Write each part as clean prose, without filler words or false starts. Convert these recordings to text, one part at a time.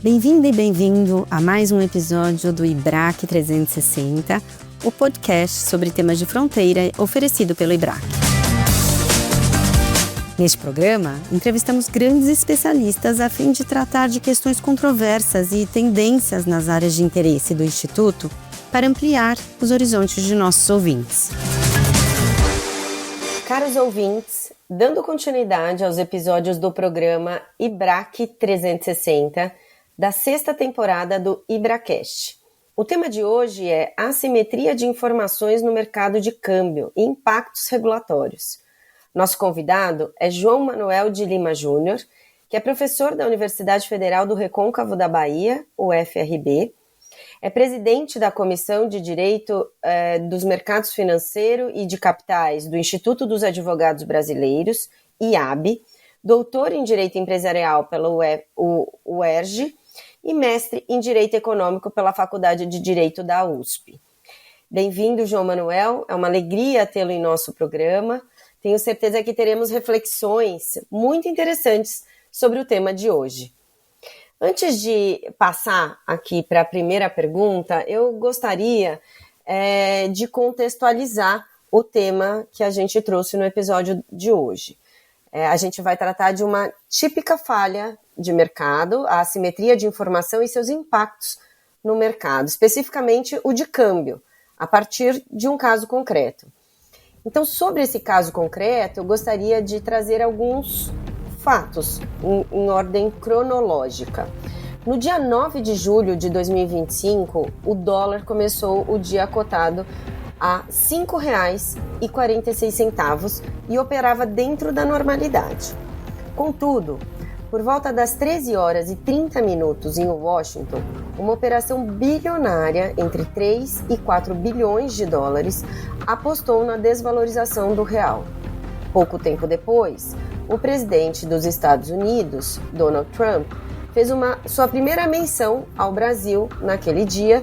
Bem-vinda e bem-vindo a mais um episódio do IBRAC 360, o podcast sobre temas de fronteira oferecido pelo IBRAC. Neste programa, entrevistamos grandes especialistas a fim de tratar de questões controversas e tendências nas áreas de interesse do Instituto para ampliar os horizontes de nossos ouvintes. Caros ouvintes, dando continuidade aos episódios do programa IBRAC 360, da sexta temporada do IBRACast. O tema de hoje é assimetria de informações no mercado de câmbio e impactos regulatórios. Nosso convidado é João Manuel de Lima Júnior, que é professor da Universidade Federal do Recôncavo da Bahia, UFRB, é presidente da Comissão de Direito dos Mercados Financeiro e de Capitais do Instituto dos Advogados Brasileiros, IAB, doutor em Direito Empresarial pela UERJ, e mestre em Direito Econômico pela Faculdade de Direito da USP. Bem-vindo, João Manuel, é uma alegria tê-lo em nosso programa. Tenho certeza que teremos reflexões muito interessantes sobre o tema de hoje. Antes de passar aqui para a primeira pergunta, eu gostaria de contextualizar o tema que a gente trouxe no episódio de hoje. A gente vai tratar de uma típica falha de mercado, a assimetria de informação e seus impactos no mercado, especificamente o de câmbio, a partir de um caso concreto. Então, sobre esse caso concreto, eu gostaria de trazer alguns fatos em ordem cronológica. No dia 9 de julho de 2025, o dólar começou o dia cotado a R$ 5,46 e operava dentro da normalidade. Contudo, por volta das 13 horas e 30 minutos em Washington, uma operação bilionária entre 3 e 4 bilhões de dólares apostou na desvalorização do real. Pouco tempo depois, o presidente dos Estados Unidos, Donald Trump, fez sua primeira menção ao Brasil naquele dia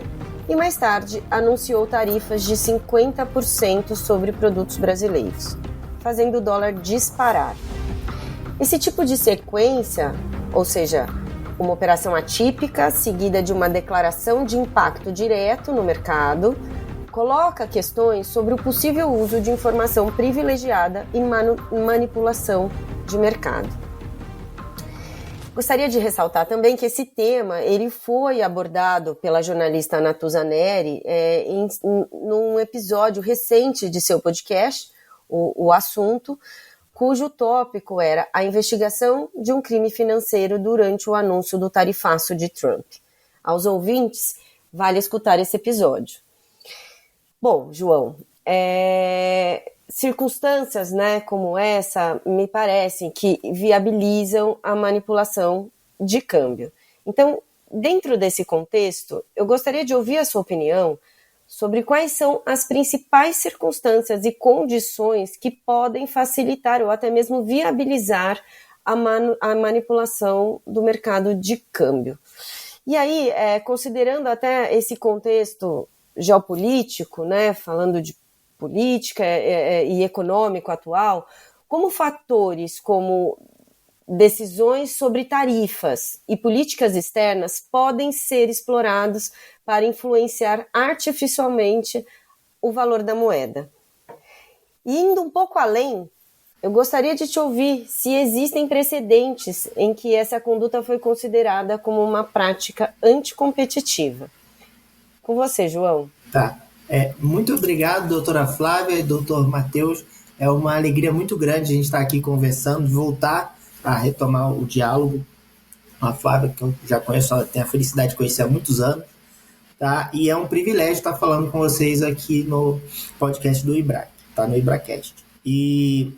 e mais tarde anunciou tarifas de 50% sobre produtos brasileiros, fazendo o dólar disparar. Esse tipo de sequência, ou seja, uma operação atípica seguida de uma declaração de impacto direto no mercado, coloca questões sobre o possível uso de informação privilegiada e manipulação de mercado. Gostaria de ressaltar também que esse tema ele foi abordado pela jornalista Natuza Neri num episódio recente de seu podcast, o Assunto, cujo tópico era a investigação de um crime financeiro durante o anúncio do tarifaço de Trump. Aos ouvintes, vale escutar esse episódio. Bom, João, circunstâncias como essa me parecem que viabilizam a manipulação de câmbio. Então, dentro desse contexto, eu gostaria de ouvir a sua opinião sobre quais são as principais circunstâncias e condições que podem facilitar ou até mesmo viabilizar a manipulação do mercado de câmbio. E aí, considerando até esse contexto geopolítico, falando de política e econômico atual, como fatores como decisões sobre tarifas e políticas externas podem ser explorados para influenciar artificialmente o valor da moeda. E indo um pouco além, eu gostaria de te ouvir se existem precedentes em que essa conduta foi considerada como uma prática anticompetitiva. Com você, João. Tá. Muito obrigado, doutora Flávia e doutor Matheus. É uma alegria muito grande a gente estar aqui conversando, voltar a retomar o diálogo com a Flávia, que eu já conheço, ela tem a felicidade de conhecer há muitos anos, tá? E é um privilégio estar falando com vocês aqui no podcast do IBRAC, tá? No IBRACast. E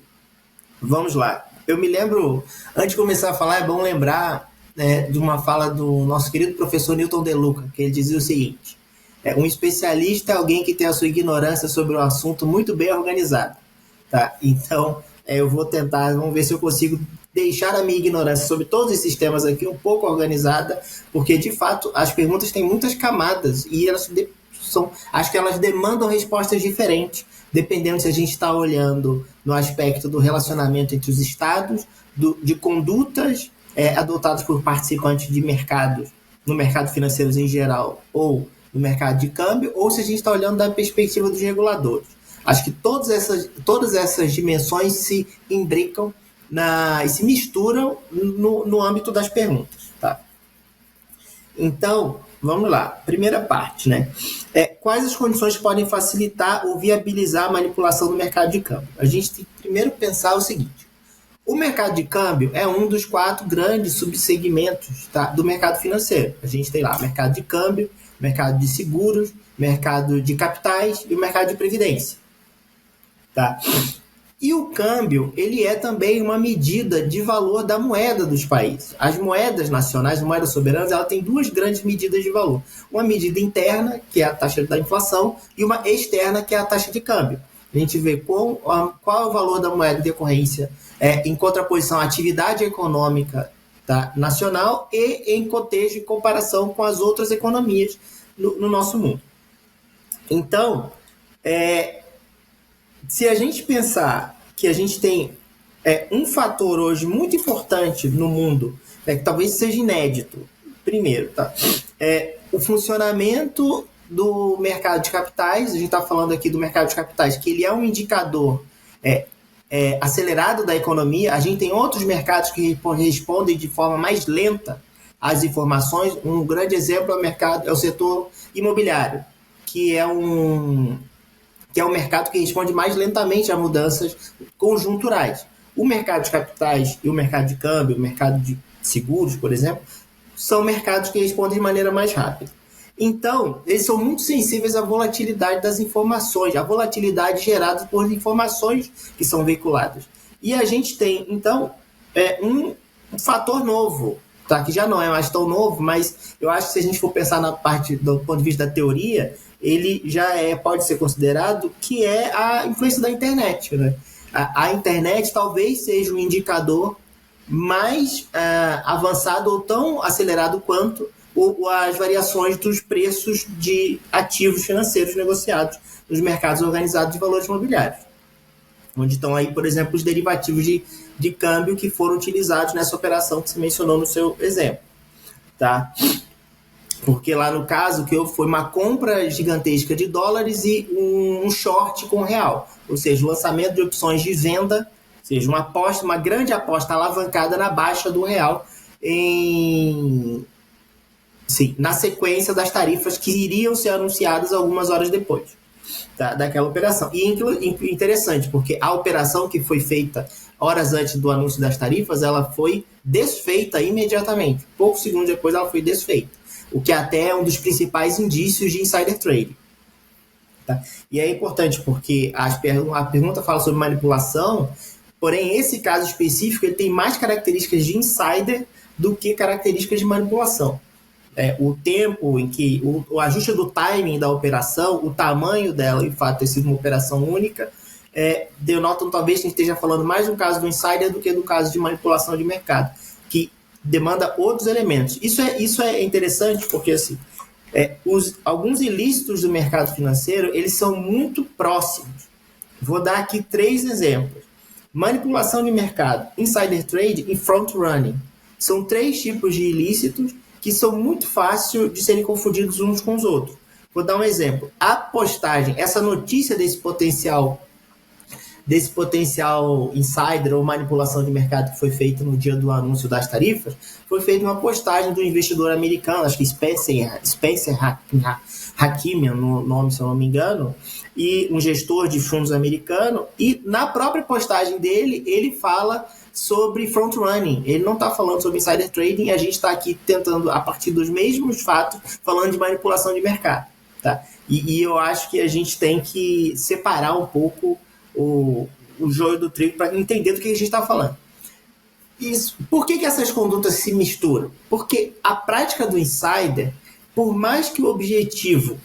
vamos lá. Eu me lembro, antes de começar a falar, é bom lembrar de uma fala do nosso querido professor Newton De Luca, que ele dizia o seguinte: um especialista é alguém que tem a sua ignorância sobre o assunto muito bem organizada, tá? Então, eu vou tentar, vamos ver se eu consigo deixar a minha ignorância sobre todos esses temas aqui um pouco organizada, porque, de fato, as perguntas têm muitas camadas e acho que elas demandam respostas diferentes, dependendo se a gente está olhando no aspecto do relacionamento entre os estados, de condutas adotadas por participantes de mercados no mercado financeiro em geral ou no mercado de câmbio, ou se a gente está olhando da perspectiva dos reguladores. Acho que todas essas dimensões se imbricam e se misturam no âmbito das perguntas. Tá? Então, vamos lá. Primeira parte, né? Quais as condições podem facilitar ou viabilizar a manipulação do mercado de câmbio? A gente tem que primeiro pensar o seguinte. O mercado de câmbio é um dos 4 grandes subsegmentos, tá, do mercado financeiro. A gente tem lá mercado de câmbio, mercado de seguros, mercado de capitais e o mercado de previdência. Tá? E o câmbio, ele é também uma medida de valor da moeda dos países. As moedas nacionais, as moedas soberanas, ela tem 2 grandes medidas de valor. Uma medida interna, que é a taxa da inflação, e uma externa, que é a taxa de câmbio. A gente vê qual é o valor da moeda em decorrência em contraposição à atividade econômica, tá, nacional e em contexto de comparação com as outras economias no nosso mundo. Então, se a gente pensar que a gente tem um fator hoje muito importante no mundo, que talvez seja inédito, primeiro, tá? O funcionamento do mercado de capitais. A gente está falando aqui do mercado de capitais, que ele é um indicador acelerado da economia. A gente tem outros mercados que respondem de forma mais lenta às informações. Um grande exemplo é o setor imobiliário, que é um mercado que responde mais lentamente a mudanças conjunturais. O mercado de capitais e o mercado de câmbio, o mercado de seguros, por exemplo, são mercados que respondem de maneira mais rápida. Então, eles são muito sensíveis à volatilidade das informações, à volatilidade gerada por informações que são veiculadas. E a gente tem, então, um fator novo, tá? Que já não é mais tão novo, mas eu acho que se a gente for pensar na parte do ponto de vista da teoria, ele já pode ser considerado que é a influência da internet. Né? A internet talvez seja um indicador mais avançado ou tão acelerado quanto as variações dos preços de ativos financeiros negociados nos mercados organizados de valores imobiliários, onde estão aí, por exemplo, os derivativos de câmbio que foram utilizados nessa operação que você mencionou no seu exemplo. Tá? Porque lá no caso que foi uma compra gigantesca de dólares e um short com real, ou seja, o lançamento de opções de venda, ou seja, uma grande aposta alavancada na baixa do real na sequência das tarifas que iriam ser anunciadas algumas horas depois daquela operação. E interessante, porque a operação que foi feita horas antes do anúncio das tarifas, ela foi desfeita imediatamente. Poucos segundos depois ela foi desfeita, o que até é um dos principais indícios de insider trading. Tá? E é importante porque a pergunta fala sobre manipulação, porém esse caso específico ele tem mais características de insider do que características de manipulação. O tempo em que o ajuste do timing da operação, o tamanho dela e o fato de ter sido uma operação única, denotam talvez que a gente esteja falando mais do caso do insider do que do caso de manipulação de mercado, que demanda outros elementos. Isso é interessante porque assim, alguns ilícitos do mercado financeiro eles são muito próximos. Vou dar aqui 3 exemplos. Manipulação de mercado, insider trade e front running. São 3 tipos de ilícitos que são muito fáceis de serem confundidos uns com os outros. Vou dar um exemplo. A postagem, essa notícia desse potencial insider ou manipulação de mercado que foi feita no dia do anúncio das tarifas, foi feita uma postagem do investidor americano, acho que Spencer Hakimian, no nome, se eu não me engano, e um gestor de fundos americano, e na própria postagem dele, ele fala sobre front running. Ele não está falando sobre insider trading, a gente está aqui tentando, a partir dos mesmos fatos, falando de manipulação de mercado. Tá? E eu acho que a gente tem que separar um pouco o joio do trigo para entender do que a gente está falando. Por que essas condutas se misturam? Porque a prática do insider, por mais que o objetivo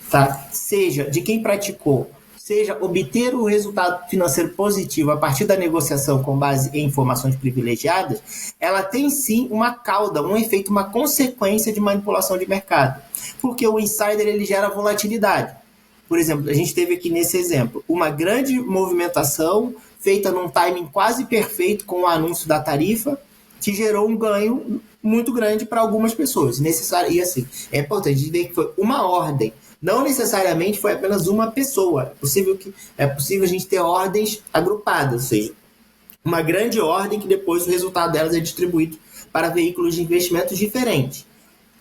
seja de quem praticou, seja obter um resultado financeiro positivo a partir da negociação com base em informações privilegiadas, ela tem sim uma cauda, um efeito, uma consequência de manipulação de mercado. Porque o insider ele gera volatilidade. Por exemplo, a gente teve aqui nesse exemplo uma grande movimentação feita num timing quase perfeito com o anúncio da tarifa, que gerou um ganho muito grande para algumas pessoas. E assim, é importante ver que foi uma ordem, não necessariamente foi apenas uma pessoa. É possível a gente ter ordens agrupadas, ou seja, uma grande ordem que depois o resultado delas é distribuído para veículos de investimentos diferentes.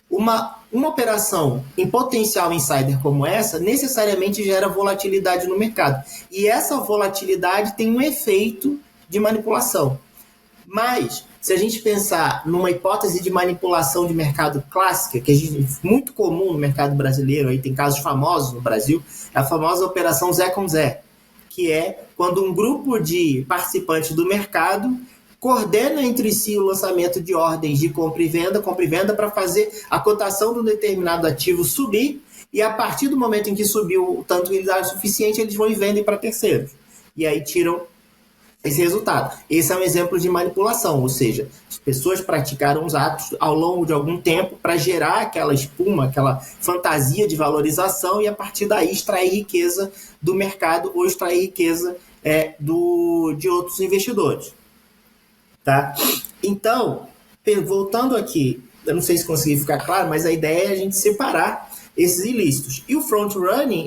Uma operação em potencial insider como essa necessariamente gera volatilidade no mercado. E essa volatilidade tem um efeito de manipulação. Mas, se a gente pensar numa hipótese de manipulação de mercado clássica, que é muito comum no mercado brasileiro, aí tem casos famosos no Brasil, é a famosa operação Zé com Zé, que é quando um grupo de participantes do mercado coordena entre si o lançamento de ordens de compra e venda para fazer a cotação de um determinado ativo subir, e a partir do momento em que subiu o tanto que é suficiente, eles vão e vendem para terceiros. E aí tiram esse resultado. Esse é um exemplo de manipulação, ou seja, as pessoas praticaram os atos ao longo de algum tempo para gerar aquela espuma, aquela fantasia de valorização e a partir daí extrair riqueza do mercado ou extrair riqueza de outros investidores. Tá? Então, voltando aqui, eu não sei se consegui ficar claro, mas a ideia é a gente separar esses ilícitos. E o front-running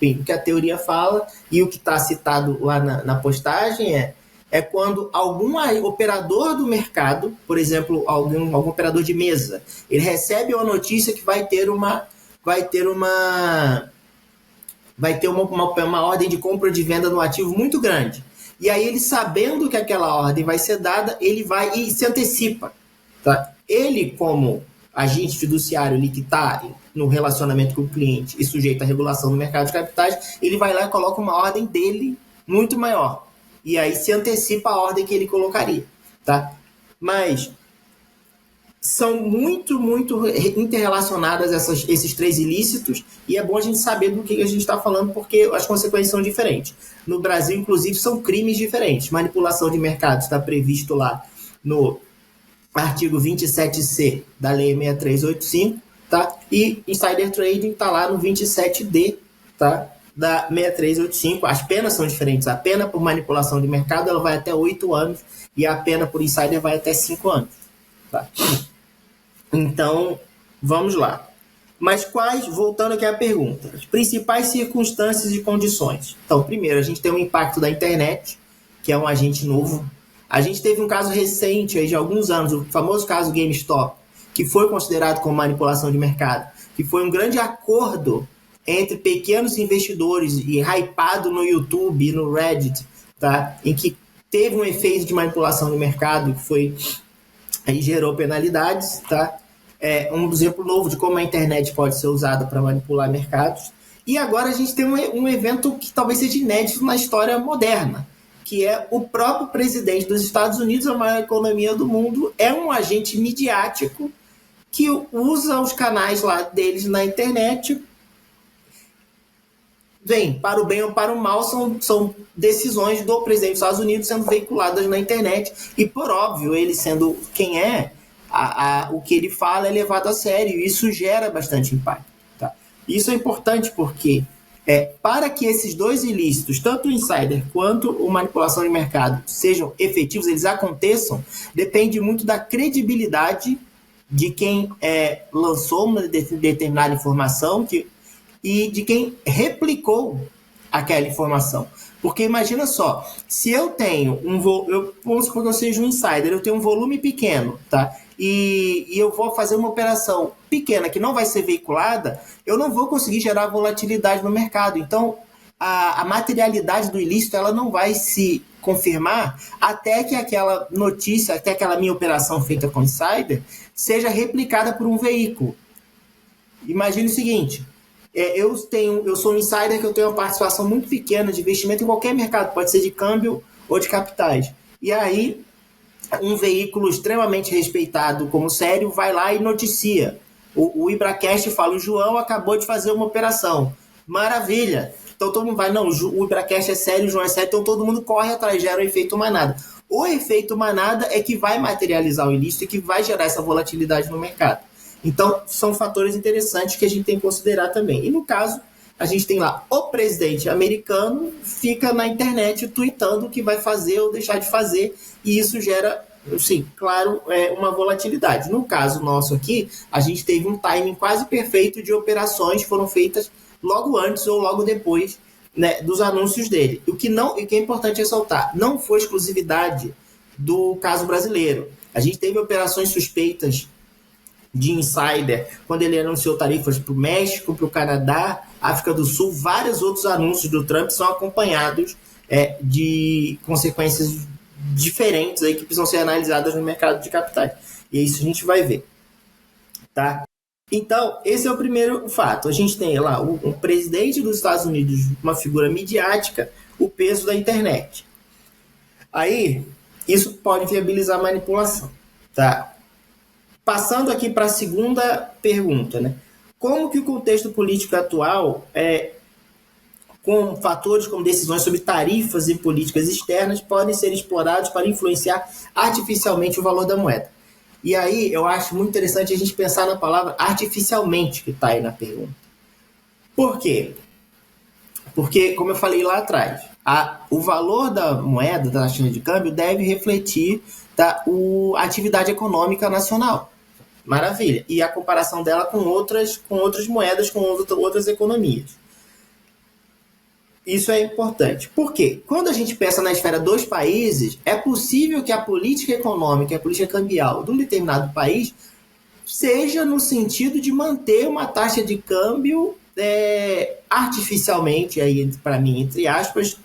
o que a teoria fala e o que está citado lá na postagem é quando algum operador do mercado, por exemplo, algum operador de mesa, ele recebe uma notícia que vai ter uma ordem de compra ou de venda no ativo muito grande. E aí ele, sabendo que aquela ordem vai ser dada, ele vai e se antecipa. Tá? Ele, como agente fiduciário ali que está no relacionamento com o cliente e sujeito à regulação do mercado de capitais, ele vai lá e coloca uma ordem dele muito maior. E aí se antecipa a ordem que ele colocaria. Tá? Mas são muito, muito interrelacionadas esses três ilícitos e é bom a gente saber do que a gente está falando porque as consequências são diferentes. No Brasil, inclusive, são crimes diferentes. Manipulação de mercado está previsto lá no artigo 27C da Lei 6385, tá? E Insider Trading está lá no 27D, tá? Da 6385. As penas são diferentes. A pena por manipulação de mercado ela vai até 8 anos e a pena por insider vai até 5 anos. Tá? Então, vamos lá. Mas voltando aqui à pergunta, as principais circunstâncias e condições. Então, primeiro, a gente tem o impacto da internet, que é um agente novo. A gente teve um caso recente, aí, de alguns anos, o famoso caso GameStop, que foi considerado como manipulação de mercado, que foi um grande acordo entre pequenos investidores e hypado no YouTube e no Reddit, tá? Em que teve um efeito de manipulação de mercado, que aí gerou penalidades, tá? Um exemplo novo de como a internet pode ser usada para manipular mercados. E agora a gente tem um evento que talvez seja inédito na história moderna, que é o próprio presidente dos Estados Unidos, a maior economia do mundo, é um agente midiático que usa os canais lá deles na internet. Para o bem ou para o mal, são decisões do presidente dos Estados Unidos sendo veiculadas na internet e, por óbvio, ele sendo quem o que ele fala é levado a sério e isso gera bastante impacto. Tá? Isso é importante porque para que esses dois ilícitos, tanto o insider quanto a manipulação de mercado, sejam efetivos, eles aconteçam, depende muito da credibilidade de quem lançou uma determinada informação e de quem replicou aquela informação. Porque imagina só, se eu tenho vamos supor que eu seja um insider, eu tenho um volume pequeno, tá? E eu vou fazer uma operação pequena que não vai ser veiculada, eu não vou conseguir gerar volatilidade no mercado. Então, a materialidade do ilícito ela não vai se confirmar até que aquela notícia, até aquela minha operação feita com insider, seja replicada por um veículo. Imagine o seguinte, eu sou um insider que eu tenho uma participação muito pequena de investimento em qualquer mercado, pode ser de câmbio ou de capitais. E aí, um veículo extremamente respeitado como sério vai lá e noticia. O IbraCast fala, o João acabou de fazer uma operação. Maravilha! Então todo mundo vai, não, o IbraCast é sério, o João é sério, então todo mundo corre atrás, gera o efeito manada. O efeito manada é que vai materializar o ilícito e que vai gerar essa volatilidade no mercado. Então, são fatores interessantes que a gente tem que considerar também. E no caso, a gente tem lá o presidente americano fica na internet tweetando o que vai fazer ou deixar de fazer, e isso gera sim, claro, uma volatilidade. No caso nosso aqui, a gente teve um timing quase perfeito de operações que foram feitas logo antes ou logo depois, né, dos anúncios dele. O que é importante ressaltar, não foi exclusividade do caso brasileiro. A gente teve operações suspeitas de insider quando ele anunciou tarifas para o México, para o Canadá, África do Sul. Vários outros anúncios do Trump são acompanhados de consequências diferentes aí que precisam ser analisadas no mercado de capitais. E isso a gente vai ver. Tá? Então, esse é o primeiro fato. A gente tem lá o presidente dos Estados Unidos, uma figura midiática, o peso da internet. Aí, isso pode viabilizar a manipulação. Tá? Passando aqui para a segunda pergunta, né? Como que o contexto político atual, com fatores como decisões sobre tarifas e políticas externas, podem ser explorados para influenciar artificialmente o valor da moeda? E aí eu acho muito interessante a gente pensar na palavra artificialmente que está aí na pergunta. Por quê? Porque, como eu falei lá atrás, o valor da moeda, da taxa de câmbio, deve refletir a atividade econômica nacional. Maravilha. E a comparação dela com outras moedas, com outras economias. Isso é importante. Por quê? Quando a gente pensa na esfera dos países, é possível que a política econômica, a política cambial de um determinado país seja no sentido de manter uma taxa de câmbio artificialmente, aí para mim, entre aspas,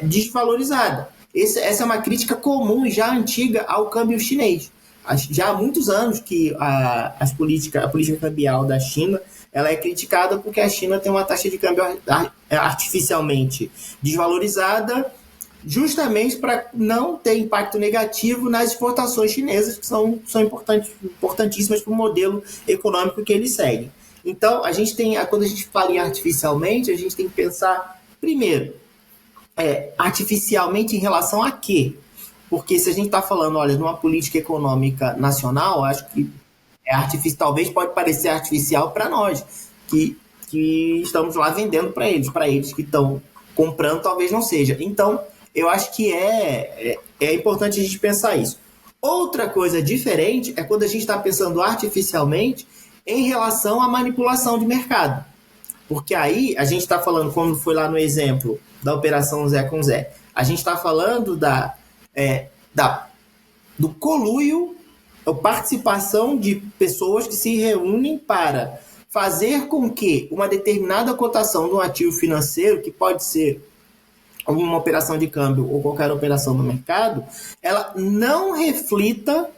desvalorizada. Essa é uma crítica comum e já antiga ao câmbio chinês. Já há muitos anos que a política cambial da China ela é criticada porque a China tem uma taxa de câmbio artificialmente desvalorizada, justamente para não ter impacto negativo nas exportações chinesas, que são importantíssimas para o modelo econômico que eles seguem. Então, quando a gente fala em artificialmente, a gente tem que pensar, primeiro, artificialmente em relação a quê? Porque se a gente está falando, olha, de uma política econômica nacional, acho que talvez pode parecer artificial para nós, que estamos lá vendendo para eles que estão comprando, talvez não seja. Então, eu acho que é importante a gente pensar isso. Outra coisa diferente é quando a gente está pensando artificialmente em relação à manipulação de mercado. Porque aí a gente está falando, como foi lá no exemplo da operação Zé com Zé, a gente está falando do conluio, a participação de pessoas que se reúnem para fazer com que uma determinada cotação de um ativo financeiro, que pode ser uma operação de câmbio ou qualquer operação no mercado, ela não reflita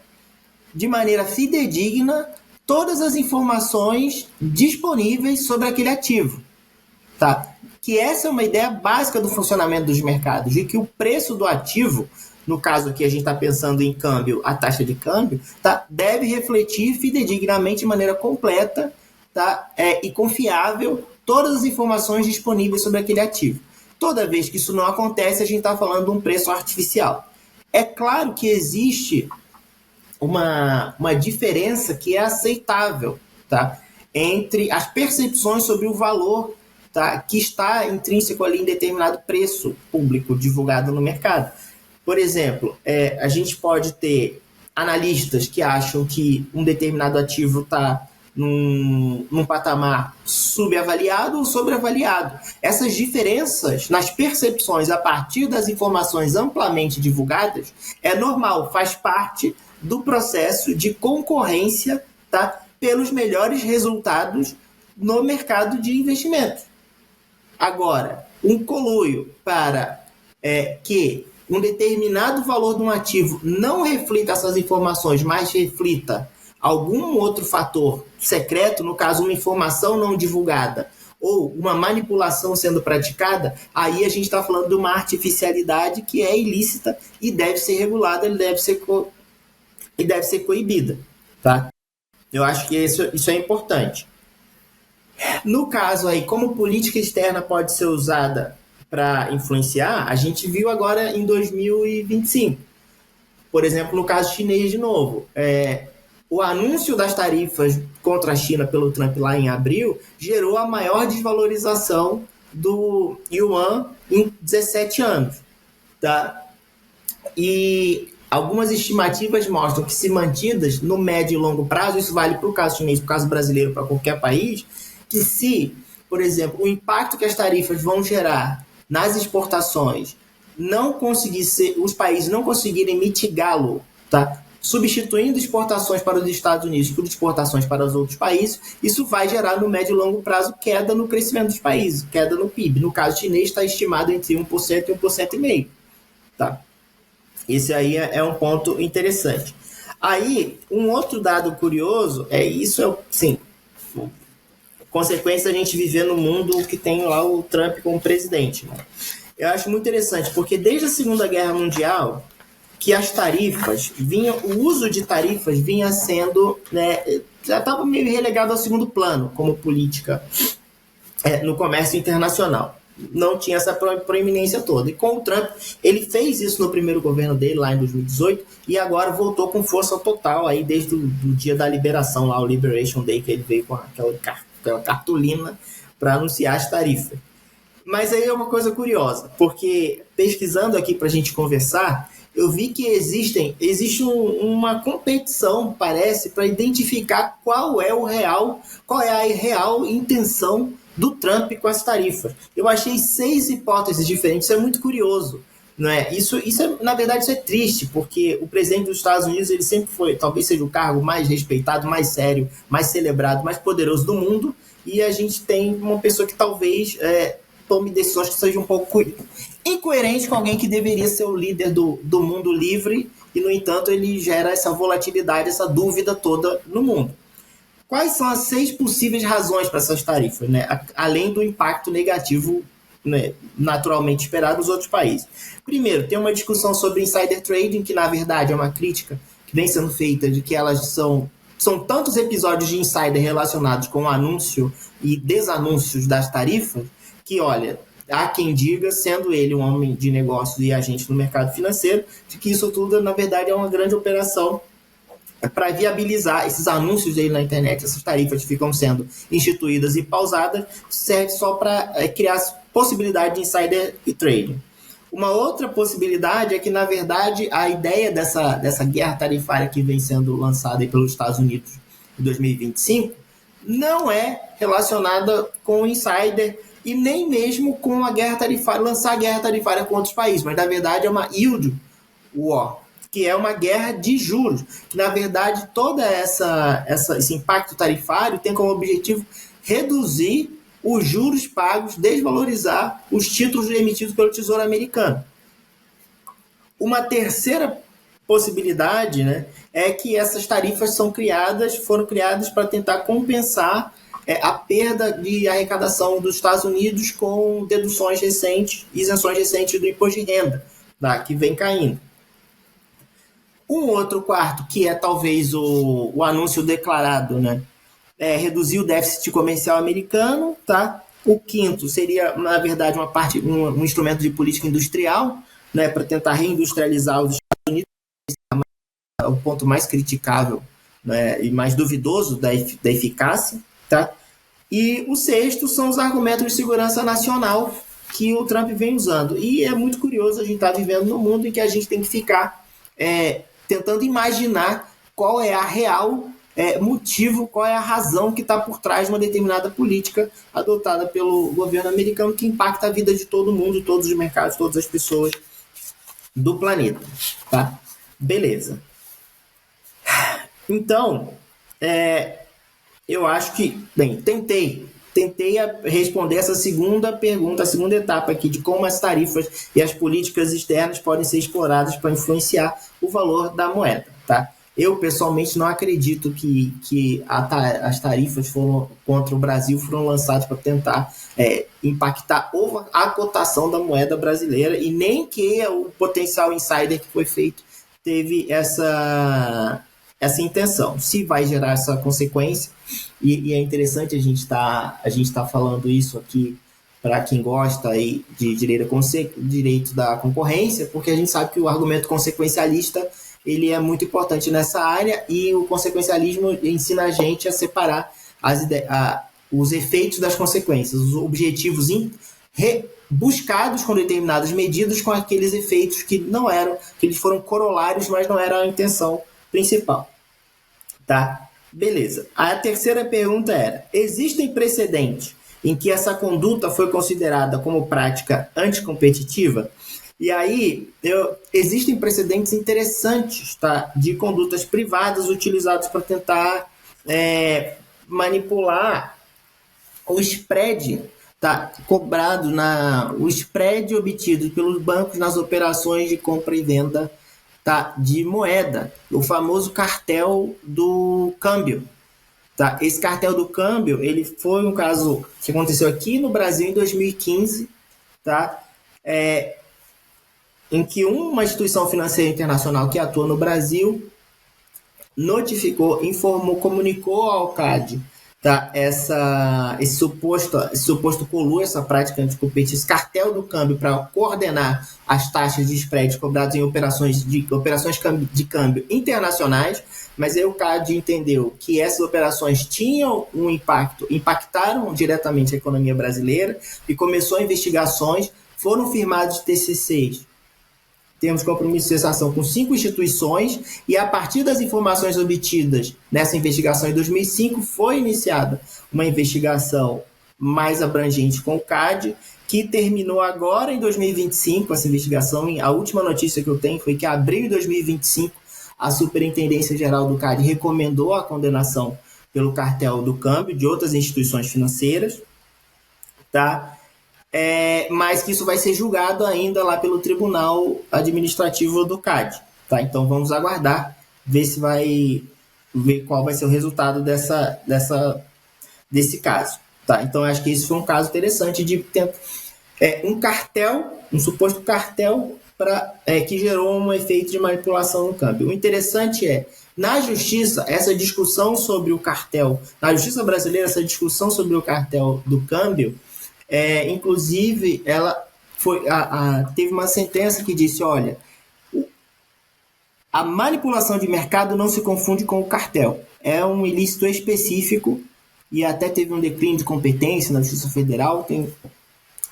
de maneira fidedigna todas as informações disponíveis sobre aquele ativo. Tá? Que essa é uma ideia básica do funcionamento dos mercados, de que o preço do ativo, no caso aqui a gente está pensando em câmbio, a taxa de câmbio, deve refletir fidedignamente de maneira completa e confiável todas as informações disponíveis sobre aquele ativo. Toda vez que isso não acontece, a gente está falando de um preço artificial. É claro que existe uma diferença que é aceitável, tá? Entre as percepções sobre o valor, tá? Que está intrínseco ali em determinado preço público divulgado no mercado. Por exemplo, a gente pode ter analistas que acham que um determinado ativo está num patamar subavaliado ou sobreavaliado. Essas diferenças nas percepções a partir das informações amplamente divulgadas é normal, faz parte do processo de concorrência, tá, pelos melhores resultados no mercado de investimento. Agora, um conluio para que um determinado valor de um ativo não reflita essas informações, mas reflita algum outro fator secreto, no caso, uma informação não divulgada ou uma manipulação sendo praticada, aí a gente está falando de uma artificialidade que é ilícita e deve ser regulada, deve ser coibida. Tá? Eu acho que isso é importante. No caso aí, como política externa pode ser usada para influenciar, a gente viu agora em 2025. Por exemplo, no caso chinês de novo, o anúncio das tarifas contra a China pelo Trump lá em abril gerou a maior desvalorização do yuan em 17 anos. Tá? E algumas estimativas mostram que, se mantidas no médio e longo prazo, isso vale para o caso chinês, para o caso brasileiro, para qualquer país, que se, por exemplo, o impacto que as tarifas vão gerar nas exportações não conseguir ser, os países não conseguirem mitigá-lo, tá? Substituindo exportações para os Estados Unidos por exportações para os outros países, isso vai gerar no médio e longo prazo queda no crescimento dos países, queda no PIB. No caso chinês está estimado entre 1% e 1,5%. Tá? Esse aí é um ponto interessante. Aí, um outro dado curioso sim, consequência da gente viver no mundo que tem lá o Trump como presidente. Né? Eu acho muito interessante, porque desde a Segunda Guerra Mundial, que as tarifas o uso de tarifas vinha sendo, né, já estava meio relegado ao segundo plano como política no comércio internacional. Não tinha essa proeminência toda. E com o Trump, ele fez isso no primeiro governo dele, lá em 2018, e agora voltou com força total, aí desde o dia da liberação, lá o Liberation Day, que ele veio com aquela cartolina para anunciar as tarifas. Mas aí é uma coisa curiosa, porque pesquisando aqui para a gente conversar, eu vi que existe uma competição, parece, para identificar qual é a real intenção do Trump com as tarifas. Eu achei 6 hipóteses diferentes, isso é muito curioso. Não é? Na verdade, isso é triste, porque o presidente dos Estados Unidos ele sempre foi, talvez seja o cargo mais respeitado, mais sério, mais celebrado, mais poderoso do mundo, e a gente tem uma pessoa que talvez tome decisões que sejam um pouco incoerentes com alguém que deveria ser o líder do mundo livre, e, no entanto, ele gera essa volatilidade, essa dúvida toda no mundo. Quais são as 6 possíveis razões para essas tarifas, né? Além do impacto negativo, né, naturalmente esperado nos outros países? Primeiro, tem uma discussão sobre insider trading, que na verdade é uma crítica que vem sendo feita de que elas são tantos episódios de insider relacionados com o anúncio e desanúncios das tarifas, que, olha, há quem diga, sendo ele um homem de negócios e agente no mercado financeiro, de que isso tudo, na verdade, é uma grande operação para viabilizar esses anúncios dele na internet, essas tarifas que ficam sendo instituídas e pausadas, serve só para criar possibilidade de insider trading. Uma outra possibilidade é que, na verdade, a ideia dessa guerra tarifária que vem sendo lançada pelos Estados Unidos em 2025 não é relacionada com o insider e nem mesmo com a guerra tarifária, lançar a guerra tarifária com outros países, mas, na verdade, é uma yield war, que é uma guerra de juros. Que, na verdade, todo esse impacto tarifário tem como objetivo reduzir os juros pagos, desvalorizar os títulos emitidos pelo Tesouro Americano. Uma terceira possibilidade, né, é que essas tarifas foram criadas para tentar compensar a perda de arrecadação dos Estados Unidos com deduções recentes, isenções recentes do imposto de renda, tá, que vem caindo. Um outro quarto, que é talvez o anúncio declarado, né, reduzir o déficit comercial americano, tá? O quinto seria, na verdade, um instrumento de política industrial, né, para tentar reindustrializar os Estados Unidos, é o ponto mais criticável, né, e mais duvidoso da eficácia, tá? E o sexto são os argumentos de segurança nacional que o Trump vem usando. E é muito curioso a gente estar vivendo num mundo em que a gente tem que ficar tentando imaginar qual é a real motivo, qual é a razão que está por trás de uma determinada política adotada pelo governo americano que impacta a vida de todo mundo, todos os mercados, todas as pessoas do planeta. Tá? Beleza. Então, eu acho que, tentei responder essa segunda pergunta, a segunda etapa aqui, de como as tarifas e as políticas externas podem ser exploradas para influenciar o valor da moeda, tá? Eu, pessoalmente, não acredito que as tarifas contra o Brasil foram lançadas para tentar impactar a cotação da moeda brasileira, e nem que o potencial insider que foi feito teve essa intenção. Se vai gerar essa consequência, e é interessante a gente tá falando isso aqui para quem gosta aí de direito da concorrência, porque a gente sabe que o argumento consequencialista ele é muito importante nessa área, e o consequencialismo ensina a gente a separar os efeitos das consequências, os objetivos buscados com determinadas medidas com aqueles efeitos que não eram, que eles foram corolários, mas não era a intenção principal. Tá? Beleza. A terceira pergunta era: existem precedentes em que essa conduta foi considerada como prática anticompetitiva? E aí, existem precedentes interessantes, tá, de condutas privadas utilizadas para tentar manipular o spread, tá, cobrado o spread obtido pelos bancos nas operações de compra e venda, tá, de moeda, o famoso cartel do câmbio. Tá? Esse cartel do câmbio, ele foi um caso que aconteceu aqui no Brasil em 2015, tá? Em que uma instituição financeira internacional que atua no Brasil comunicou ao CAD, tá, esse suposto colúrio, essa prática anticompetitiva, esse cartel do câmbio para coordenar as taxas de spread cobradas em operações de câmbio internacionais, mas aí o CAD entendeu que essas operações tinham um impactaram diretamente a economia brasileira e começou investigações, foram firmados TCCs, temos compromisso de cessação com 5 instituições e a partir das informações obtidas nessa investigação em 2005 foi iniciada uma investigação mais abrangente com o CAD, que terminou agora em 2025, essa investigação. A última notícia que eu tenho foi que em abril de 2025 a Superintendência Geral do CAD recomendou a condenação pelo cartel do câmbio de outras instituições financeiras, tá? Mas que isso vai ser julgado ainda lá pelo Tribunal Administrativo do CAD. Tá? Então vamos aguardar, ver qual vai ser o resultado desse caso. Tá? Então acho que esse foi um caso interessante de um cartel, um suposto cartel que gerou um efeito de manipulação no câmbio. O interessante na justiça, essa discussão sobre o cartel, na justiça brasileira, essa discussão sobre o cartel do câmbio, inclusive, ela teve uma sentença que disse: olha, a manipulação de mercado não se confunde com o cartel. É um ilícito específico e até teve um declínio de competência na Justiça Federal,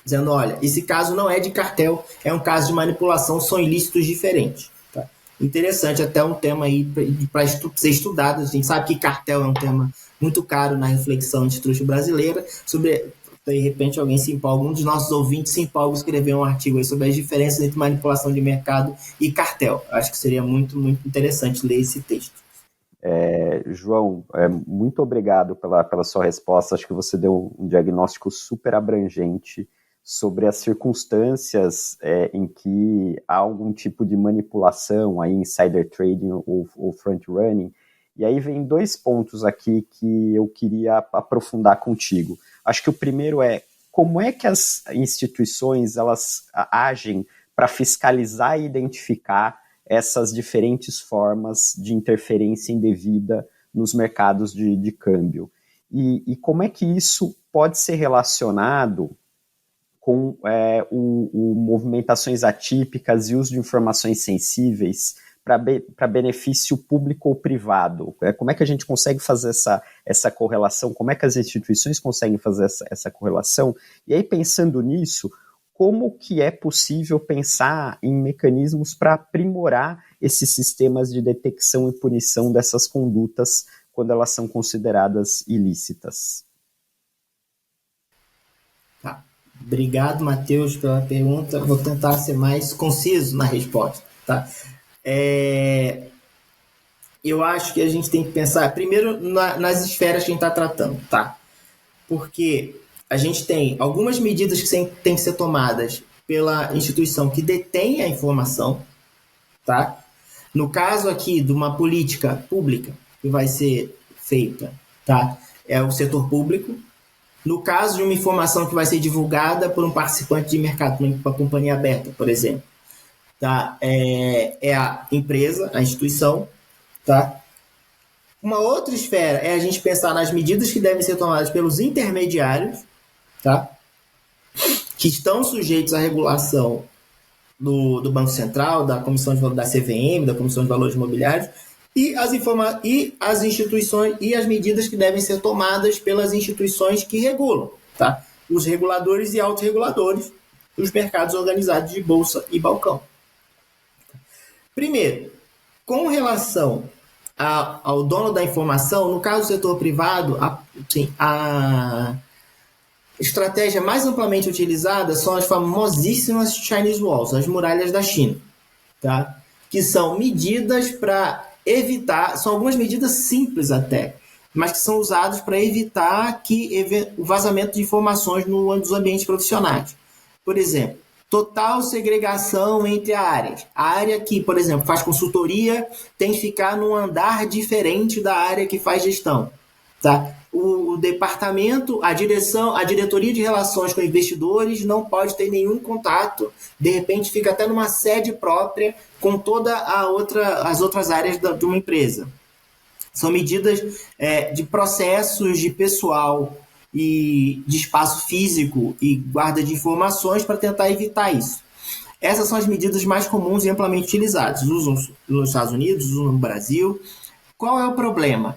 dizendo: olha, esse caso não é de cartel, é um caso de manipulação, são ilícitos diferentes. Tá? Interessante, até um tema aí para ser estudado. A gente sabe que cartel é um tema muito caro na reflexão institucional brasileira, de repente alguém se empolga, um dos nossos ouvintes se empolga, escrever um artigo aí sobre as diferenças entre manipulação de mercado e cartel. Acho que seria muito, muito interessante ler esse texto. João, muito obrigado pela sua resposta. Acho que você deu um diagnóstico super abrangente sobre as circunstâncias em que há algum tipo de manipulação, aí, insider trading ou front running. E aí vem 2 pontos aqui que eu queria aprofundar contigo. Acho que o primeiro como é que as instituições elas agem para fiscalizar e identificar essas diferentes formas de interferência indevida nos mercados de câmbio. E como é que isso pode ser relacionado com movimentações atípicas e uso de informações sensíveis para benefício público ou privado? Como é que a gente consegue fazer essa correlação? Como é que as instituições conseguem fazer essa correlação? E aí, pensando nisso, como que é possível pensar em mecanismos para aprimorar esses sistemas de detecção e punição dessas condutas quando elas são consideradas ilícitas? Tá. Obrigado, Matheus, pela pergunta. Vou tentar ser mais conciso na resposta. Tá? Eu acho que a gente tem que pensar primeiro nas esferas que a gente está tratando, tá? Porque a gente tem algumas medidas que têm que ser tomadas pela instituição que detém a informação, tá? No caso aqui de uma política pública que vai ser feita, tá? É o setor público. No caso de uma informação que vai ser divulgada por um participante de mercado, por uma companhia aberta, por exemplo, tá? É a empresa, a instituição, tá? Uma outra esfera é a gente pensar nas medidas que devem ser tomadas pelos intermediários, tá? Que estão sujeitos à regulação do Banco Central, da Comissão de Valores, da CVM, da Comissão de Valores Imobiliários, e as instituições e as medidas que devem ser tomadas pelas instituições que regulam, tá? Os reguladores e autorreguladores, os mercados organizados de bolsa e balcão. Primeiro, com relação ao dono da informação, no caso do setor privado, a estratégia mais amplamente utilizada são as famosíssimas Chinese Walls, as muralhas da China, tá? Que são medidas para evitar, são algumas medidas simples até, mas que são usadas para evitar o vazamento de informações nos ambientes profissionais. Por exemplo, total segregação entre áreas. A área que, por exemplo, faz consultoria tem que ficar num andar diferente da área que faz gestão. Tá? O departamento, a diretoria de relações com investidores não pode ter nenhum contato, de repente fica até numa sede própria com todas as outras áreas de uma empresa. São medidas de processos de pessoal e de espaço físico e guarda de informações para tentar evitar isso. Essas são as medidas mais comuns e amplamente utilizadas. Usam nos Estados Unidos, usam no Brasil. Qual é o problema?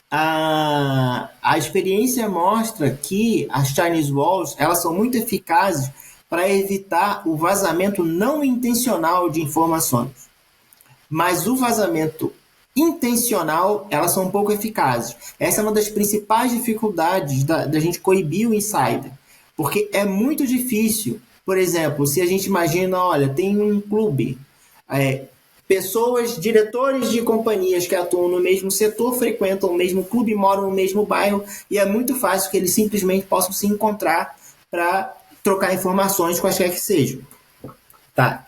A experiência mostra que as Chinese Walls elas são muito eficazes para evitar o vazamento não intencional de informações. Mas o vazamento intencional, elas são um pouco eficazes. Essa é uma das principais dificuldades da gente coibir o insider, porque é muito difícil. Por exemplo, se a gente imagina, olha, tem um clube, diretores de companhias que atuam no mesmo setor, frequentam o mesmo clube, moram no mesmo bairro, e é muito fácil que eles simplesmente possam se encontrar para trocar informações, quaisquer que sejam. Tá?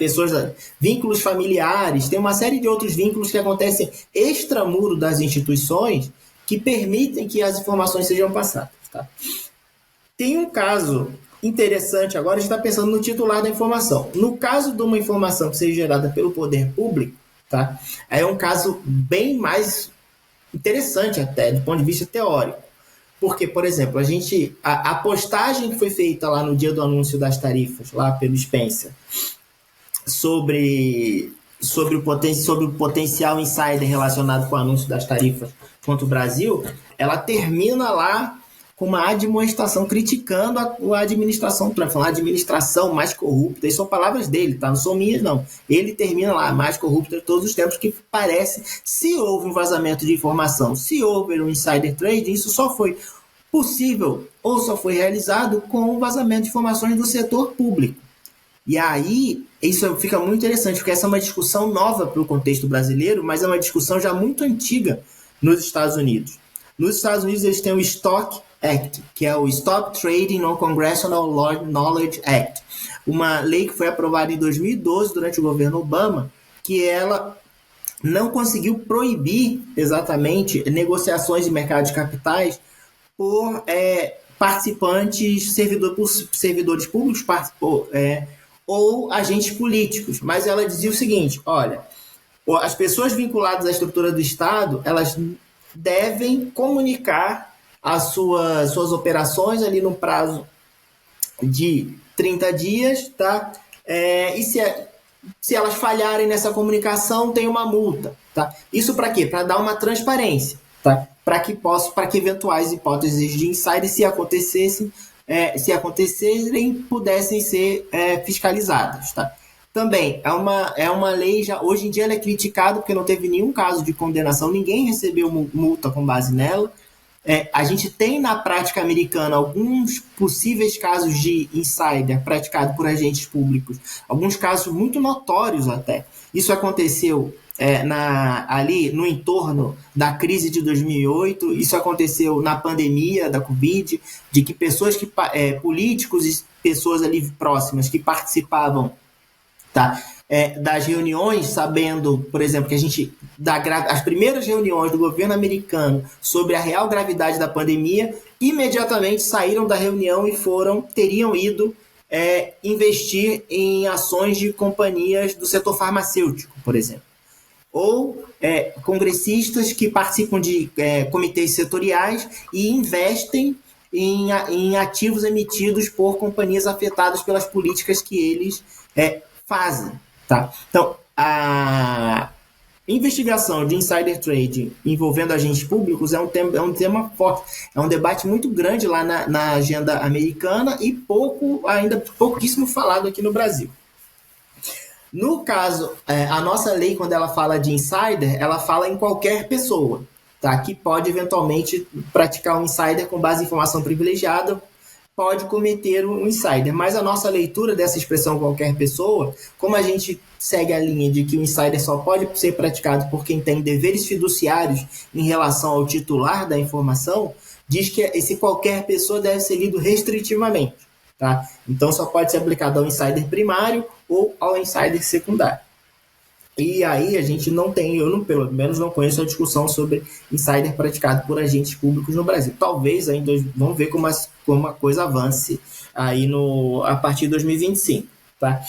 Vínculos familiares, tem uma série de outros vínculos que acontecem extramuro das instituições que permitem que as informações sejam passadas. Tá? Tem um caso interessante agora, a gente está pensando no titular da informação. No caso de uma informação que seja gerada pelo poder público, tá? É um caso bem mais interessante até, do ponto de vista teórico. Porque, por exemplo, a postagem que foi feita lá no dia do anúncio das tarifas, lá pelo Spencer, sobre o potencial insider relacionado com o anúncio das tarifas contra o Brasil, ela termina lá com uma admoestação criticando a administração Trump, falando a administração mais corrupta, e são palavras dele, tá? Não são minhas, não. Ele termina lá, mais corrupta de todos os tempos, que parece, se houve um vazamento de informação, se houve um insider trading, isso só foi possível ou só foi realizado com o vazamento de informações do setor público. E aí, isso fica muito interessante, porque essa é uma discussão nova para o contexto brasileiro, mas é uma discussão já muito antiga nos Estados Unidos. Nos Estados Unidos, eles têm o STOCK Act, que é o Stop Trading on Congressional Knowledge Act, uma lei que foi aprovada em 2012 durante o governo Obama, que ela não conseguiu proibir exatamente negociações de mercado de capitais por participantes, servidores públicos ou agentes políticos. Mas ela dizia o seguinte, olha, as pessoas vinculadas à estrutura do Estado, elas devem comunicar as suas operações ali no prazo de 30 dias, tá? E se elas falharem nessa comunicação, tem uma multa, tá? Isso para quê? Para dar uma transparência, tá? Para que eventuais hipóteses de insider, se acontecerem, pudessem ser fiscalizadas, tá? Também é uma lei, já hoje em dia ela é criticada porque não teve nenhum caso de condenação, ninguém recebeu multa com base nela. A gente tem na prática americana alguns possíveis casos de insider praticado por agentes públicos, alguns casos muito notórios até. Isso aconteceu ali no entorno da crise de 2008, isso aconteceu na pandemia da Covid, de que pessoas políticos e pessoas ali próximas que participavam, tá, das reuniões, sabendo, por exemplo, que as primeiras reuniões do governo americano sobre a real gravidade da pandemia, imediatamente saíram da reunião e teriam ido investir em ações de companhias do setor farmacêutico, por exemplo. Ou congressistas que participam de comitês setoriais e investem em ativos emitidos por companhias afetadas pelas políticas que eles fazem. Tá? Então, investigação de insider trading envolvendo agentes públicos é um tema forte, é um debate muito grande lá na agenda americana e ainda pouquíssimo falado aqui no Brasil. No caso, a nossa lei, quando ela fala de insider, ela fala em qualquer pessoa, tá? Que pode eventualmente praticar um insider com base em informação privilegiada, pode cometer um insider. Mas a nossa leitura dessa expressão qualquer pessoa, como a gente segue a linha de que o insider só pode ser praticado por quem tem deveres fiduciários em relação ao titular da informação, diz que esse qualquer pessoa deve ser lido restritivamente. Tá? Então só pode ser aplicado ao insider primário ou ao insider secundário. E aí a gente não tem, pelo menos não conheço a discussão sobre insider praticado por agentes públicos no Brasil. Talvez ainda, vamos ver como a coisa avance aí a partir de 2025. Tá?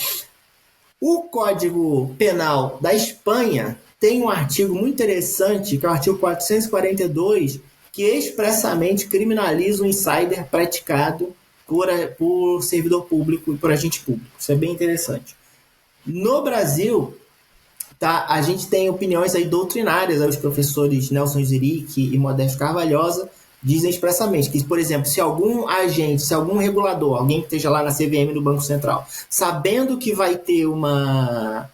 O Código Penal da Espanha tem um artigo muito interessante, que é o artigo 442, que expressamente criminaliza o insider praticado por servidor público e por agente público. Isso é bem interessante. No Brasil, tá, a gente tem opiniões aí doutrinárias. Aí os professores Nelson Ziric e Modesto Carvalhosa dizem expressamente que, por exemplo, se algum agente, se algum regulador, alguém que esteja lá na CVM do Banco Central, sabendo que vai ter uma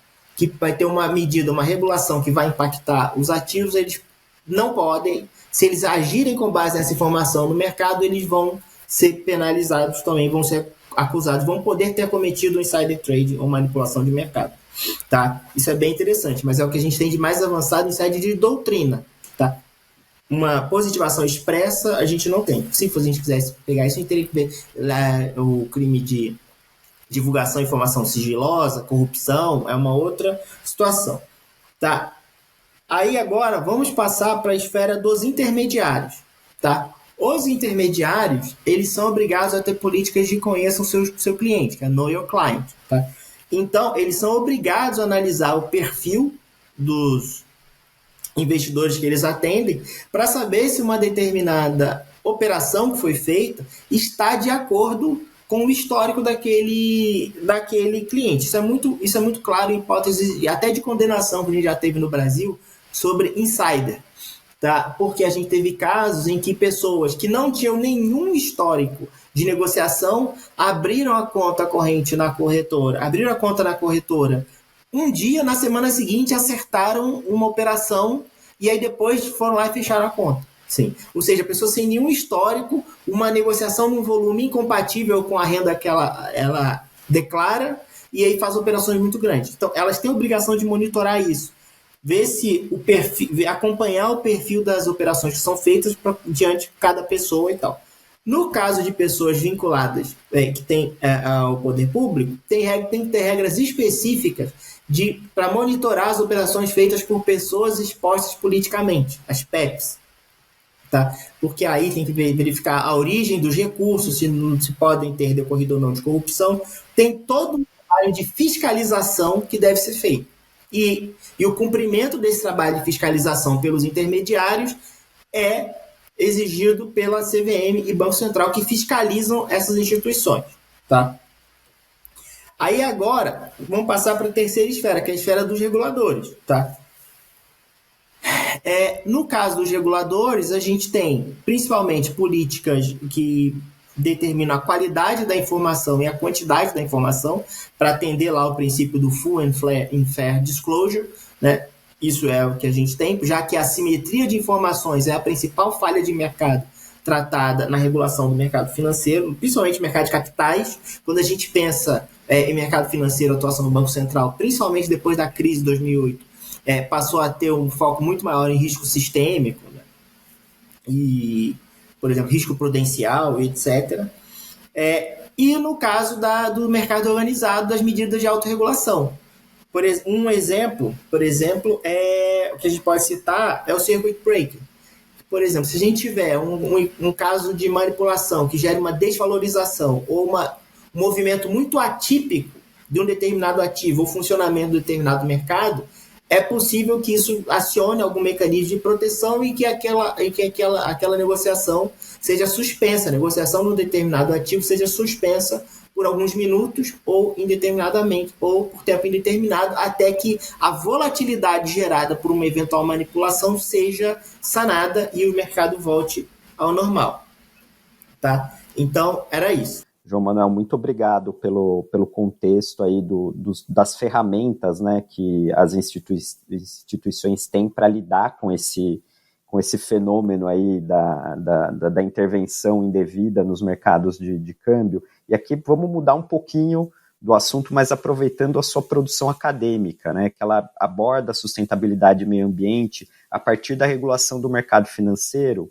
medida, uma regulação que vai impactar os ativos, eles não podem, se eles agirem com base nessa informação no mercado, eles vão ser penalizados também, vão ser acusados, vão poder ter cometido um insider trade ou manipulação de mercado. Tá? Isso é bem interessante, mas é o que a gente tem de mais avançado em sede de doutrina. Tá? Uma positivação expressa a gente não tem. Se a gente quisesse pegar isso, a gente teria que ver o crime de divulgação de informação sigilosa, corrupção, é uma outra situação. Tá? Aí agora vamos passar para a esfera dos intermediários. Tá? Os intermediários, eles são obrigados a ter políticas de conheçam seu cliente, que é Know Your Client. Tá? Então, eles são obrigados a analisar o perfil dos investidores que eles atendem para saber se uma determinada operação que foi feita está de acordo com o histórico daquele cliente. Isso é muito claro em hipóteses até de condenação que a gente já teve no Brasil sobre insider. Tá? Porque a gente teve casos em que pessoas que não tinham nenhum histórico de negociação abriram a conta corrente na corretora, um dia, na semana seguinte, acertaram uma operação e aí depois foram lá e fecharam a conta. Sim. Ou seja, a pessoa sem nenhum histórico, uma negociação num volume incompatível com a renda que ela declara e aí faz operações muito grandes. Então, elas têm a obrigação de monitorar isso. Ver se acompanhar o perfil das operações que são feitas diante de cada pessoa e tal. No caso de pessoas vinculadas que têm ao poder público, tem que ter regras específicas para monitorar as operações feitas por pessoas expostas politicamente, as PECs. Tá? Porque aí tem que verificar a origem dos recursos, se podem ter decorrido ou não de corrupção. Tem todo um trabalho de fiscalização que deve ser feito. E o cumprimento desse trabalho de fiscalização pelos intermediários é exigido pela CVM e Banco Central, que fiscalizam essas instituições. Tá? Aí agora, vamos passar para a terceira esfera, que é a esfera dos reguladores. Tá? No caso dos reguladores, a gente tem principalmente políticas que determinam a qualidade da informação e a quantidade da informação para atender lá o princípio do full and fair disclosure, né? Isso é o que a gente tem, já que a assimetria de informações é a principal falha de mercado tratada na regulação do mercado financeiro, principalmente mercado de capitais. Quando a gente pensa em mercado financeiro, a atuação do Banco Central, principalmente depois da crise de 2008, passou a ter um foco muito maior em risco sistêmico, né? E, por exemplo, risco prudencial, etc. E no caso do mercado organizado, das medidas de autorregulação. Um exemplo, por exemplo, o que a gente pode citar é o circuit breaker. Por exemplo, se a gente tiver um caso de manipulação que gere uma desvalorização ou um movimento muito atípico de um determinado ativo ou funcionamento de um determinado mercado, é possível que isso acione algum mecanismo de proteção e que aquela negociação seja suspensa, a negociação de um determinado ativo seja suspensa por alguns minutos ou indeterminadamente, ou por tempo indeterminado, até que a volatilidade gerada por uma eventual manipulação seja sanada e o mercado volte ao normal. Tá? Então, era isso. João Manuel, muito obrigado pelo contexto aí das ferramentas, né, que as instituições têm para lidar com esse fenômeno aí da intervenção indevida nos mercados de câmbio. E aqui vamos mudar um pouquinho do assunto, mas aproveitando a sua produção acadêmica, né, que ela aborda a sustentabilidade e meio ambiente a partir da regulação do mercado financeiro.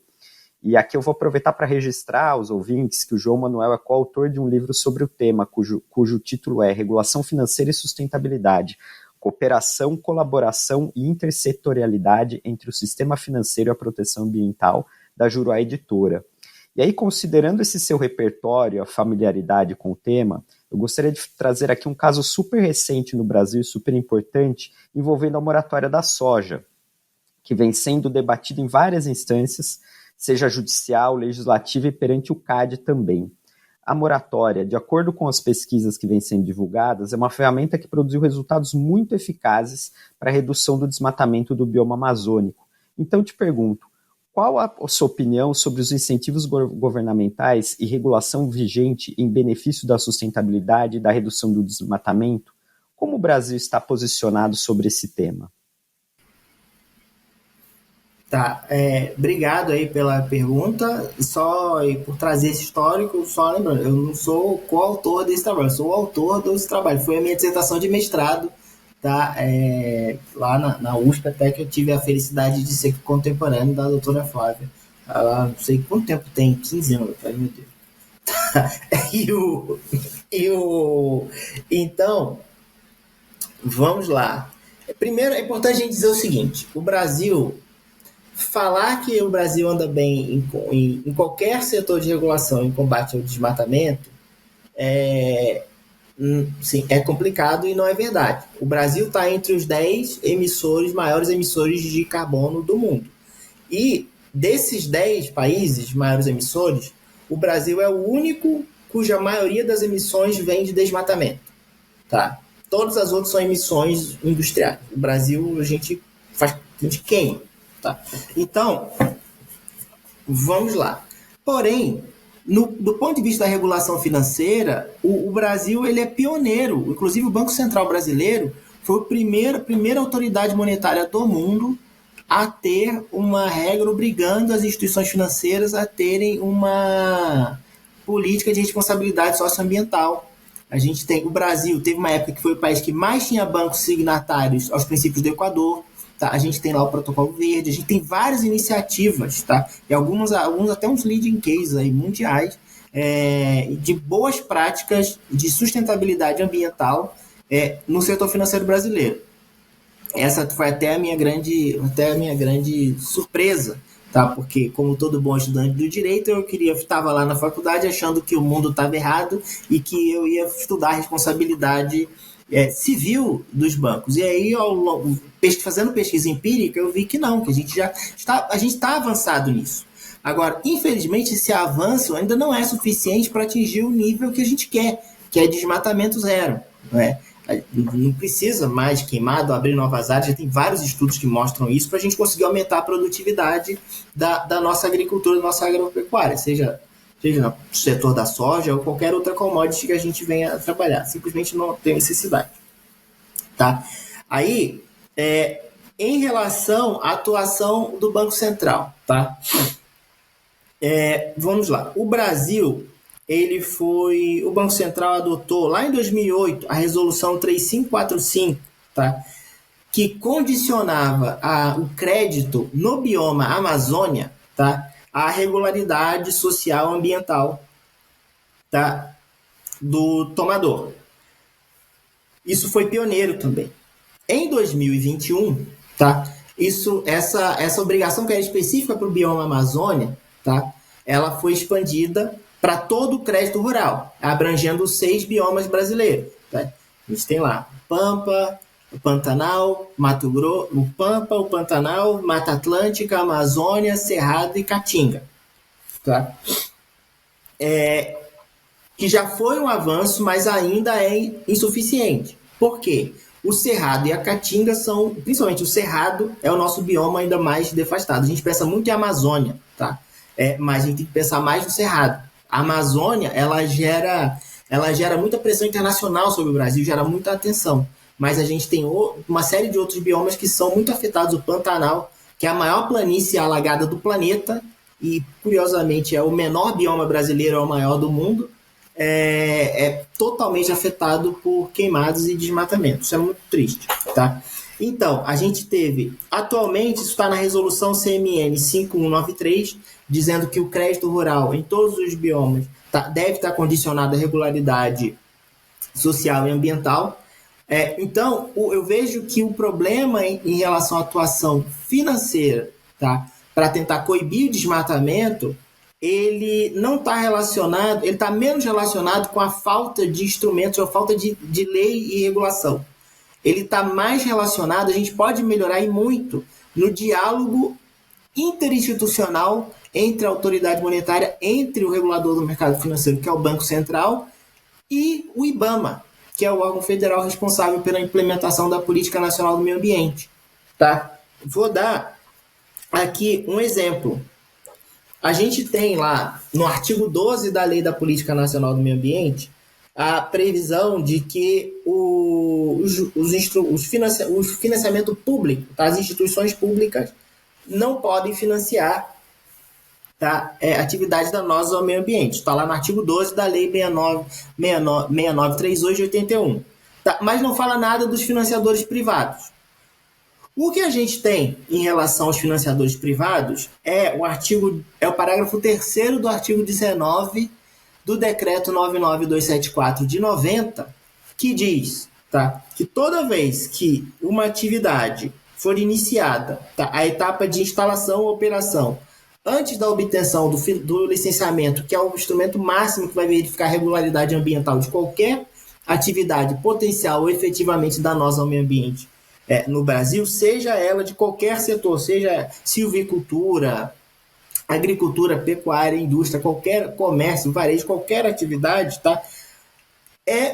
E aqui eu vou aproveitar para registrar aos ouvintes que o João Manuel é coautor de um livro sobre o tema, cujo título é Regulação Financeira e Sustentabilidade, Cooperação, Colaboração e Intersetorialidade entre o Sistema Financeiro e a Proteção Ambiental, da Juruá Editora. E aí, considerando esse seu repertório, a familiaridade com o tema, eu gostaria de trazer aqui um caso super recente no Brasil, super importante, envolvendo a moratória da soja, que vem sendo debatida em várias instâncias, seja judicial, legislativa e perante o CAD também. A moratória, de acordo com as pesquisas que vêm sendo divulgadas, é uma ferramenta que produziu resultados muito eficazes para a redução do desmatamento do bioma amazônico. Então, te pergunto, qual a sua opinião sobre os incentivos governamentais e regulação vigente em benefício da sustentabilidade e da redução do desmatamento? Como o Brasil está posicionado sobre esse tema? Tá, obrigado aí pela pergunta, só por trazer esse histórico, só lembrando, eu não sou coautor desse trabalho, eu sou o autor desse trabalho, foi a minha dissertação de mestrado, tá, lá na USP, até que eu tive a felicidade de ser contemporâneo da doutora Flávia, ela não sei quanto tempo tem, 15 anos, meu Deus. Então, vamos lá. Primeiro, é importante a gente dizer o seguinte, o Brasil... Falar que o Brasil anda bem em qualquer setor de regulação em combate ao desmatamento sim, é complicado e não é verdade. O Brasil está entre os 10 maiores emissores de carbono do mundo. E desses 10 países maiores emissores, o Brasil é o único cuja maioria das emissões vem de desmatamento. Tá? Todas as outras são emissões industriais. O Brasil, a gente queima. Tá. Então, vamos lá. Porém, do ponto de vista da regulação financeira, o Brasil ele é pioneiro. Inclusive, o Banco Central brasileiro foi a primeira autoridade monetária do mundo a ter uma regra obrigando as instituições financeiras a terem uma política de responsabilidade socioambiental. O Brasil teve uma época que foi o país que mais tinha bancos signatários aos princípios do Equador. Tá? A gente tem lá o Protocolo Verde, a gente tem várias iniciativas, tá? E alguns até uns leading cases aí, mundiais, de boas práticas de sustentabilidade ambiental no setor financeiro brasileiro. Essa foi até a minha grande surpresa, tá? Porque, como todo bom estudante do direito, eu estava lá na faculdade achando que o mundo estava errado e que eu ia estudar a responsabilidade civil dos bancos. E aí, fazendo pesquisa empírica, eu vi que não, que a gente está avançado nisso. Agora, infelizmente, esse avanço ainda não é suficiente para atingir o nível que a gente quer, que é desmatamento zero. Não precisa mais queimado, abrir novas áreas, já tem vários estudos que mostram isso, para a gente conseguir aumentar a produtividade da nossa agricultura, da nossa agropecuária, seja no setor da soja ou qualquer outra commodity que a gente venha a trabalhar. Simplesmente não tem necessidade. Tá? Aí, em relação à atuação do Banco Central, tá? Vamos lá. O Brasil, o Banco Central adotou lá em 2008 a Resolução 3545, tá? Que condicionava o crédito no bioma Amazônia, tá? A regularidade social ambiental, tá? Do tomador. Isso foi pioneiro também. Em 2021, tá? Essa obrigação que era específica para o bioma Amazônia, tá? Ela foi expandida para todo o crédito rural, abrangendo os 6 biomas brasileiros. Tá? A gente tem lá Pampa, o Pantanal, Mato Grosso, o Pampa, o Pantanal, Mata Atlântica, Amazônia, Cerrado e Caatinga. Tá? que já foi um avanço, mas ainda é insuficiente. Por quê? O Cerrado e a Caatinga são, principalmente o Cerrado, é o nosso bioma ainda mais devastado. A gente pensa muito em Amazônia, tá? Mas a gente tem que pensar mais no Cerrado. A Amazônia, ela gera muita pressão internacional sobre o Brasil, gera muita atenção. Mas a gente tem uma série de outros biomas que são muito afetados. O Pantanal, que é a maior planície alagada do planeta, e curiosamente é o menor bioma brasileiro, é o maior do mundo, é totalmente afetado por queimados e desmatamento. Isso é muito triste, tá? Então, a gente teve, atualmente, isso está na resolução CMN 5193, dizendo que o crédito rural em todos os biomas deve estar condicionado à regularidade social e ambiental. Então, eu vejo que o problema em relação à atuação financeira, tá, para tentar coibir o desmatamento, ele não está relacionado, ele está menos relacionado com a falta de instrumentos, ou a falta de lei e regulação. Ele está mais relacionado, a gente pode melhorar e muito no diálogo interinstitucional entre a autoridade monetária, entre o regulador do mercado financeiro, que é o Banco Central, e o IBAMA, que é o órgão federal responsável pela implementação da Política Nacional do Meio Ambiente. Tá? Vou dar aqui um exemplo. A gente tem lá, no artigo 12 da Lei da Política Nacional do Meio Ambiente, a previsão de que o financiamento público, tá? As instituições públicas não podem financiar, tá, atividades danosas ao meio ambiente. Está lá no artigo 12 da Lei 6938 de 81. Tá? Mas não fala nada dos financiadores privados. O que a gente tem em relação aos financiadores privados é o parágrafo 3º do artigo 19 do Decreto 99274 de 90, que diz, tá, que toda vez que uma atividade for iniciada, tá, a etapa de instalação ou operação, antes da obtenção do licenciamento, que é o instrumento máximo que vai verificar a regularidade ambiental de qualquer atividade potencial ou efetivamente danosa ao meio ambiente no Brasil, seja ela de qualquer setor, seja silvicultura, agricultura, pecuária, indústria, qualquer comércio, varejo, qualquer atividade, tá?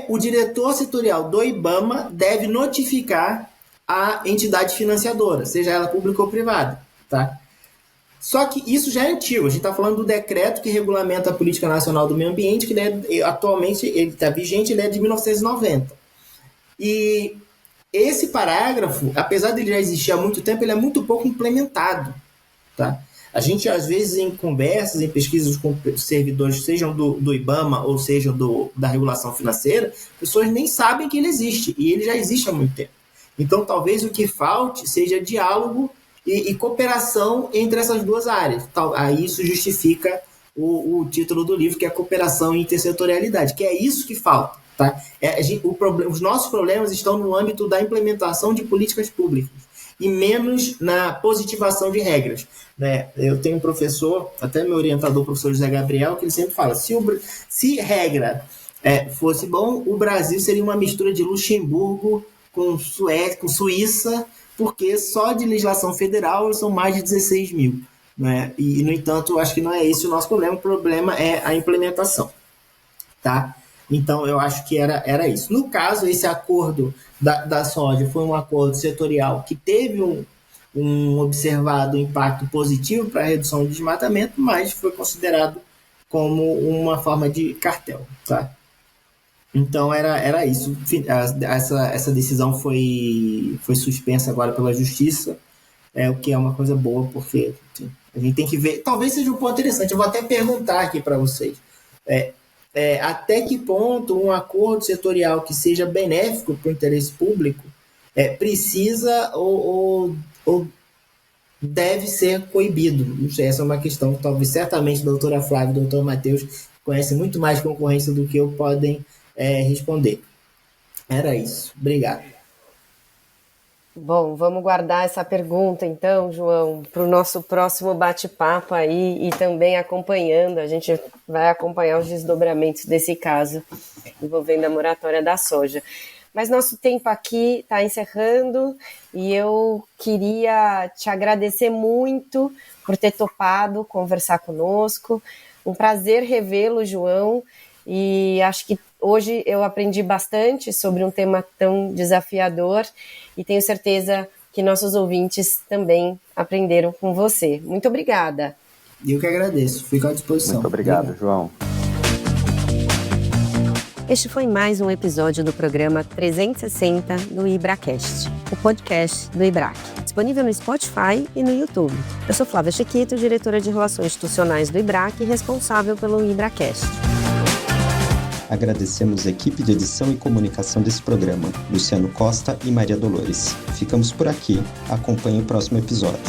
O diretor setorial do IBAMA deve notificar a entidade financiadora, seja ela pública ou privada, tá? Só que isso já é antigo, a gente está falando do decreto que regulamenta a Política Nacional do Meio Ambiente, que atualmente ele está vigente, ele é de 1990. E esse parágrafo, apesar de ele já existir há muito tempo, ele é muito pouco implementado, tá? A gente, às vezes, em conversas, em pesquisas com servidores, sejam do IBAMA ou sejam da regulação financeira, pessoas nem sabem que ele existe, e ele já existe há muito tempo. Então, talvez o que falte seja diálogo e cooperação entre essas duas áreas. Aí isso justifica o título do livro, que é Cooperação e Intersetorialidade, que é isso que falta. Tá? Os nossos problemas estão no âmbito da implementação de políticas públicas e menos na positivação de regras. Né? Eu tenho um professor, até meu orientador, o professor José Gabriel, que ele sempre fala, se regra fosse bom, o Brasil seria uma mistura de Luxemburgo com Suíça, porque só de legislação federal são mais de 16 mil. Né? E, no entanto, acho que não é esse o nosso problema, o problema é a implementação. Tá? Então, eu acho que era isso. No caso, esse acordo da soja foi um acordo setorial que teve um observado impacto positivo para a redução do desmatamento, mas foi considerado como uma forma de cartel. Tá? Então, era isso. Essa decisão foi suspensa agora pela Justiça, o que é uma coisa boa, porque a gente tem que ver. Talvez seja um ponto interessante. Eu vou até perguntar aqui para vocês. Até que ponto um acordo setorial que seja benéfico para o interesse público precisa ou deve ser coibido? Não sei, essa é uma questão que talvez certamente a doutora Flávia e o doutor Matheus conhecem muito mais concorrência do que eu podem responder. Era isso. Obrigado. Bom, vamos guardar essa pergunta então, João, para o nosso próximo bate-papo aí e também acompanhando, a gente vai acompanhar os desdobramentos desse caso envolvendo a moratória da soja. Mas nosso tempo aqui está encerrando e eu queria te agradecer muito por ter topado conversar conosco. Um prazer revê-lo, João. e acho que hoje eu aprendi bastante sobre um tema tão desafiador e tenho certeza que nossos ouvintes também aprenderam com você. Muito obrigada. Eu que agradeço, fico à disposição. Muito obrigado, João. Este foi mais um episódio do programa 360 do IBRAcast, o podcast do IBRAC, disponível no Spotify e no YouTube. Eu sou Flávia Chiquito, diretora de Relações Institucionais do IBRAC e responsável pelo IBRAcast. Agradecemos a equipe de edição e comunicação desse programa, Luciano Costa e Maria Dolores. Ficamos por aqui. Acompanhe o próximo episódio.